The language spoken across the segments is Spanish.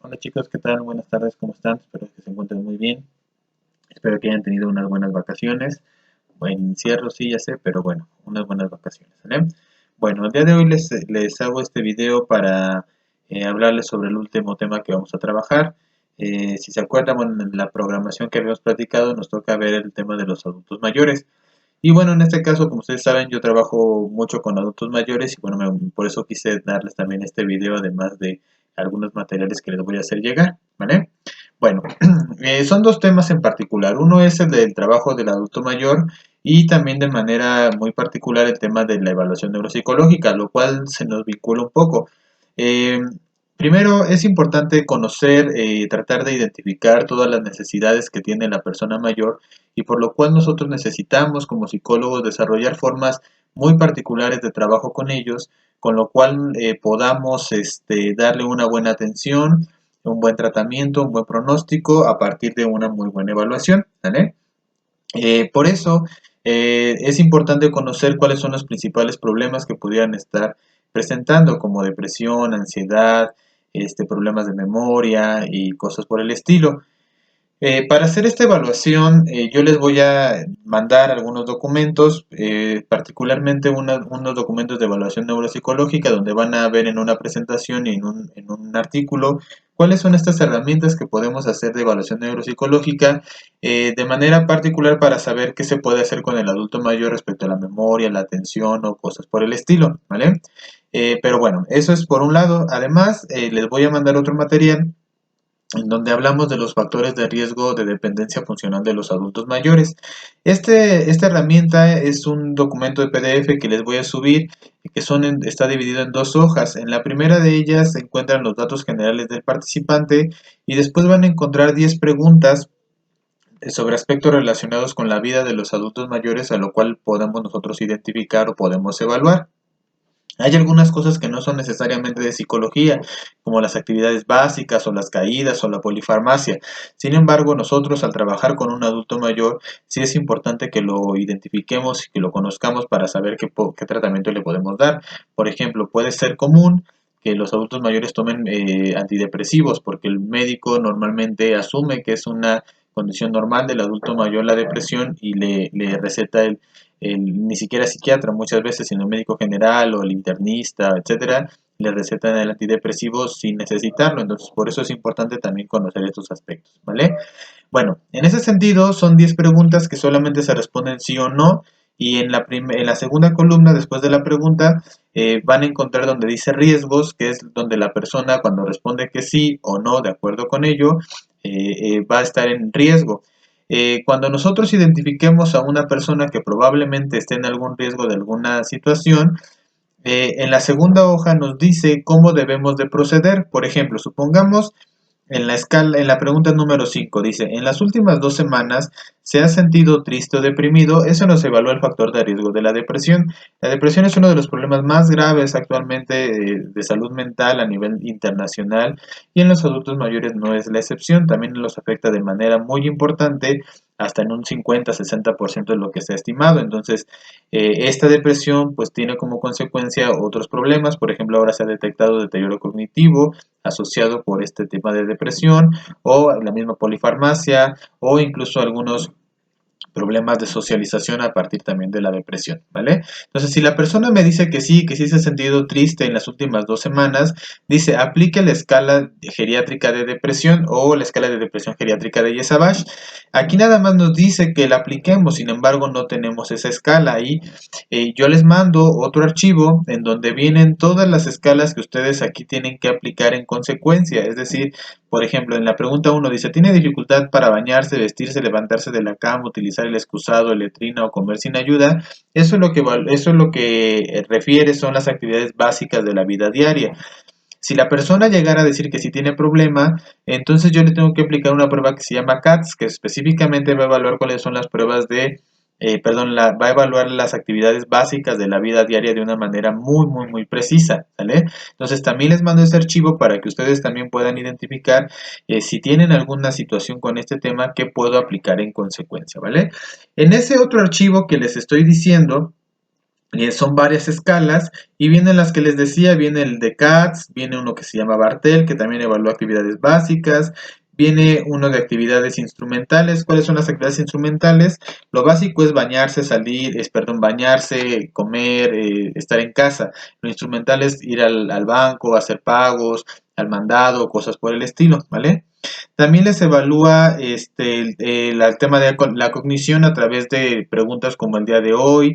Hola chicos, ¿qué tal? Buenas tardes, ¿cómo están? Espero que se encuentren muy bien. Espero que hayan tenido unas buenas vacaciones. Buen encierro, sí, ya sé, pero bueno, unas buenas vacaciones, ¿vale? Bueno, el día de hoy les hago este video para hablarles sobre el último tema que vamos a trabajar. Si se acuerdan, bueno, en la programación que habíamos platicado nos toca ver el tema de los adultos mayores. Y bueno, en este caso, como ustedes saben, yo trabajo mucho con adultos mayores y bueno, por eso quise darles también este video, además de algunos materiales que les voy a hacer llegar, ¿vale? Bueno, son dos temas en particular. Uno es el del trabajo del adulto mayor y también de manera muy particular el tema de la evaluación neuropsicológica, lo cual se nos vincula un poco. Eh, Primero, es importante conocer y tratar de identificar todas las necesidades que tiene la persona mayor y por lo cual nosotros necesitamos como psicólogos desarrollar formas muy particulares de trabajo con ellos, con lo cual podamos darle una buena atención, un buen tratamiento, un buen pronóstico a partir de una muy buena evaluación, ¿vale? Por eso es importante conocer cuáles son los principales problemas que pudieran estar presentando, como depresión, ansiedad, problemas de memoria y cosas por el estilo. Para hacer esta evaluación, yo les voy a mandar algunos documentos, particularmente unos documentos de evaluación neuropsicológica, donde van a ver en una presentación y en un artículo cuáles son estas herramientas que podemos hacer de evaluación neuropsicológica, de manera particular para saber qué se puede hacer con el adulto mayor respecto a la memoria, la atención o cosas por el estilo, ¿vale? Pero bueno, eso es por un lado. Además, les voy a mandar otro material en donde hablamos de los factores de riesgo de dependencia funcional de los adultos mayores. Esta herramienta es un documento de PDF que les voy a subir, está dividido en dos hojas. En la primera de ellas se encuentran los datos generales del participante y después van a encontrar 10 preguntas sobre aspectos relacionados con la vida de los adultos mayores, a lo cual podemos nosotros identificar o podemos evaluar. Hay algunas cosas que no son necesariamente de psicología, como las actividades básicas o las caídas o la polifarmacia. Sin embargo, nosotros al trabajar con un adulto mayor, sí es importante que lo identifiquemos y que lo conozcamos para saber qué tratamiento le podemos dar. Por ejemplo, puede ser común que los adultos mayores tomen antidepresivos, porque el médico normalmente asume que es una condición normal del adulto mayor la depresión y le receta ni siquiera psiquiatra muchas veces, sino el médico general o el internista, etcétera, le recetan el antidepresivo sin necesitarlo. Entonces, por eso es importante también conocer estos aspectos, ¿vale? Bueno, en ese sentido, son 10 preguntas que solamente se responden sí o no. Y en la segunda columna, después de la pregunta, van a encontrar donde dice riesgos, que es donde la persona cuando responde que sí o no, de acuerdo con ello, va a estar en riesgo. Cuando nosotros identifiquemos a una persona que probablemente esté en algún riesgo de alguna situación, en la segunda hoja nos dice cómo debemos de proceder. Por ejemplo, supongamos en la pregunta número 5 dice, en las últimas 2 semanas se ha sentido triste o deprimido, eso nos evalúa el factor de riesgo de la depresión. La depresión es uno de los problemas más graves actualmente de salud mental a nivel internacional y en los adultos mayores no es la excepción, también los afecta de manera muy importante, hasta en un 50-60% de lo que se ha estimado. Entonces, esta depresión pues tiene como consecuencia otros problemas, por ejemplo, ahora se ha detectado deterioro cognitivo, asociado por este tema de depresión o la misma polifarmacia o incluso algunos problemas de socialización a partir también de la depresión, ¿vale? Entonces, si la persona me dice que sí se ha sentido triste en las últimas 2 semanas, dice, aplique la escala geriátrica de depresión o la escala de depresión geriátrica de Yesabash. Aquí nada más nos dice que la apliquemos, sin embargo, no tenemos esa escala y yo les mando otro archivo en donde vienen todas las escalas que ustedes aquí tienen que aplicar en consecuencia, es decir, por ejemplo, en la pregunta 1 dice, ¿tiene dificultad para bañarse, vestirse, levantarse de la cama, utilizar el excusado, letrina o comer sin ayuda? Eso es lo que refiere son las actividades básicas de la vida diaria. Si la persona llegara a decir que sí tiene problema, entonces yo le tengo que aplicar una prueba que se llama CATS, que específicamente va a evaluar cuáles son las pruebas va a evaluar las actividades básicas de la vida diaria de una manera muy, muy, muy precisa, ¿vale? Entonces también les mando ese archivo para que ustedes también puedan identificar si tienen alguna situación con este tema que puedo aplicar en consecuencia, ¿vale? En ese otro archivo que les estoy diciendo, Son varias escalas y vienen las que les decía, viene el de CATS, viene uno que se llama Bartel, que también evalúa actividades básicas, viene uno de actividades instrumentales. ¿Cuáles son las actividades instrumentales? Lo básico es bañarse, bañarse, comer, estar en casa. Lo instrumental es ir al banco, hacer pagos, al mandado, cosas por el estilo, ¿vale? También les evalúa el tema de la cognición a través de preguntas como el día de hoy,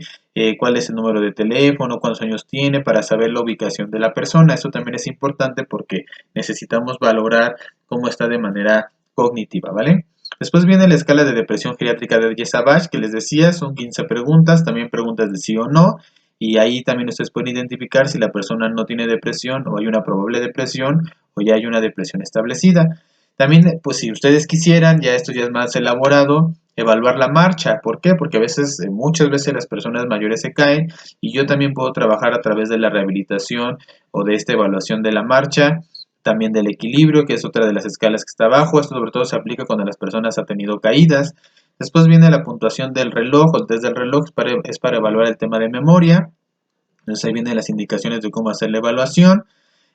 cuál es el número de teléfono, cuántos años tiene, para saber la ubicación de la persona. Eso también es importante porque necesitamos valorar cómo está de manera cognitiva, ¿vale? Después viene la escala de depresión geriátrica de Yesavage, que les decía, son 15 preguntas, también preguntas de sí o no, y ahí también ustedes pueden identificar si la persona no tiene depresión o hay una probable depresión o ya hay una depresión establecida. También, pues si ustedes quisieran, ya esto ya es más elaborado, evaluar la marcha. ¿Por qué? Porque a veces, muchas veces las personas mayores se caen y yo también puedo trabajar a través de la rehabilitación o de esta evaluación de la marcha, también del equilibrio, que es otra de las escalas que está abajo. Esto sobre todo se aplica cuando las personas han tenido caídas. Después viene la puntuación del reloj o el test del reloj, es para evaluar el tema de memoria. Entonces ahí vienen las indicaciones de cómo hacer la evaluación.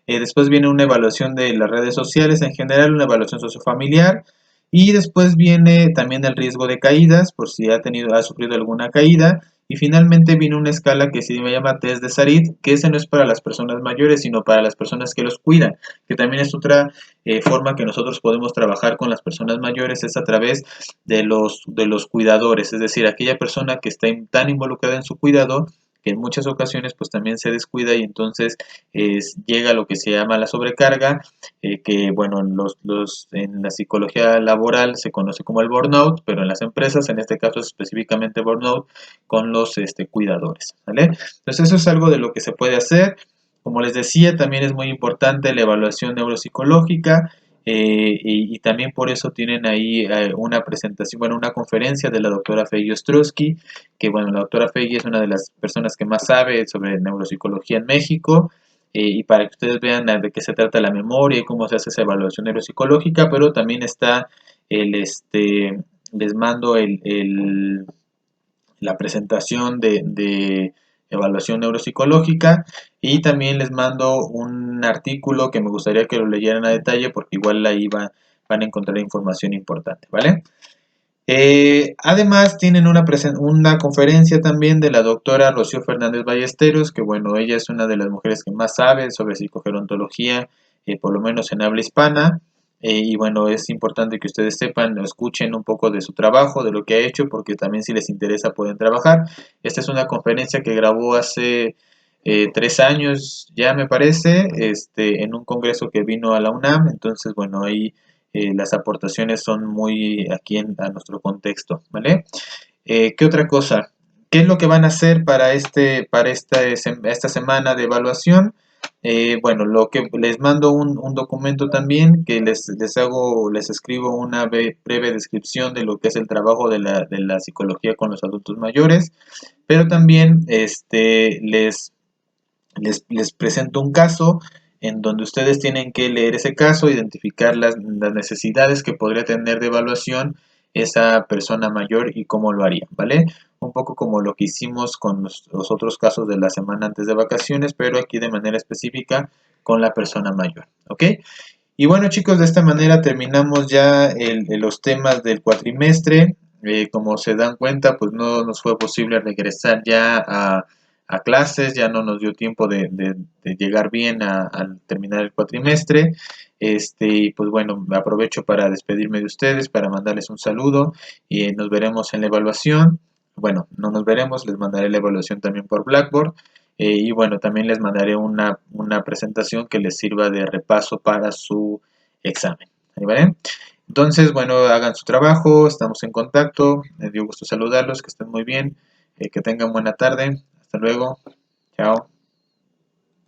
Después viene una evaluación de las redes sociales en general, una evaluación sociofamiliar. Y después viene también el riesgo de caídas, por si ha sufrido alguna caída. Y finalmente viene una escala que se llama test de Sarit, que ese no es para las personas mayores, sino para las personas que los cuidan, que también es otra forma que nosotros podemos trabajar con las personas mayores, es a través de los cuidadores, es decir, aquella persona que está tan involucrada en su cuidado que en muchas ocasiones pues también se descuida y entonces llega a lo que se llama la sobrecarga, que bueno, en la psicología laboral se conoce como el burnout, pero en las empresas, en este caso es específicamente burnout, con los cuidadores, ¿vale? Entonces eso es algo de lo que se puede hacer. Como les decía, también es muy importante la evaluación neuropsicológica. Y también por eso tienen ahí una presentación, bueno, una conferencia de la doctora Fey Ostrowski, que bueno, la doctora Fey es una de las personas que más sabe sobre neuropsicología en México, y para que ustedes vean de qué se trata la memoria y cómo se hace esa evaluación neuropsicológica, pero también está les mando la presentación de evaluación neuropsicológica y también les mando un artículo que me gustaría que lo leyeran a detalle porque igual ahí van a encontrar información importante, ¿vale? Además tienen una conferencia también de la doctora Rocío Fernández Ballesteros, que bueno, ella es una de las mujeres que más sabe sobre psicogerontología, por lo menos en habla hispana, y bueno, es importante que ustedes sepan, escuchen un poco de su trabajo, de lo que ha hecho, porque también si les interesa pueden trabajar. Esta es una conferencia que grabó hace 3 años ya me parece, en un congreso que vino a la UNAM, entonces bueno, ahí las aportaciones son muy aquí a nuestro contexto, ¿vale? ¿Qué otra cosa? ¿Qué es lo que van a hacer para esta semana de evaluación? Bueno, lo que les mando un documento también que les escribo una breve descripción de lo que es el trabajo de la psicología con los adultos mayores, pero también les presento un caso en donde ustedes tienen que leer ese caso, identificar las necesidades que podría tener de evaluación esa persona mayor y cómo lo haría, ¿vale? Un poco como lo que hicimos con los otros casos de la semana antes de vacaciones, pero aquí de manera específica con la persona mayor, ¿ok? Y bueno chicos, de esta manera terminamos ya los temas del cuatrimestre. Como se dan cuenta, pues no nos fue posible regresar ya a clases, ya no nos dio tiempo de llegar bien al terminar el cuatrimestre. Y pues bueno, aprovecho para despedirme de ustedes, para mandarles un saludo y nos veremos en la evaluación. Bueno, no nos veremos, les mandaré la evaluación también por Blackboard. Y bueno, también les mandaré una presentación que les sirva de repaso para su examen. ¿Ahí vale? Entonces, bueno, hagan su trabajo, estamos en contacto. Me dio gusto saludarlos, que estén muy bien, que tengan buena tarde. Hasta luego. Chao.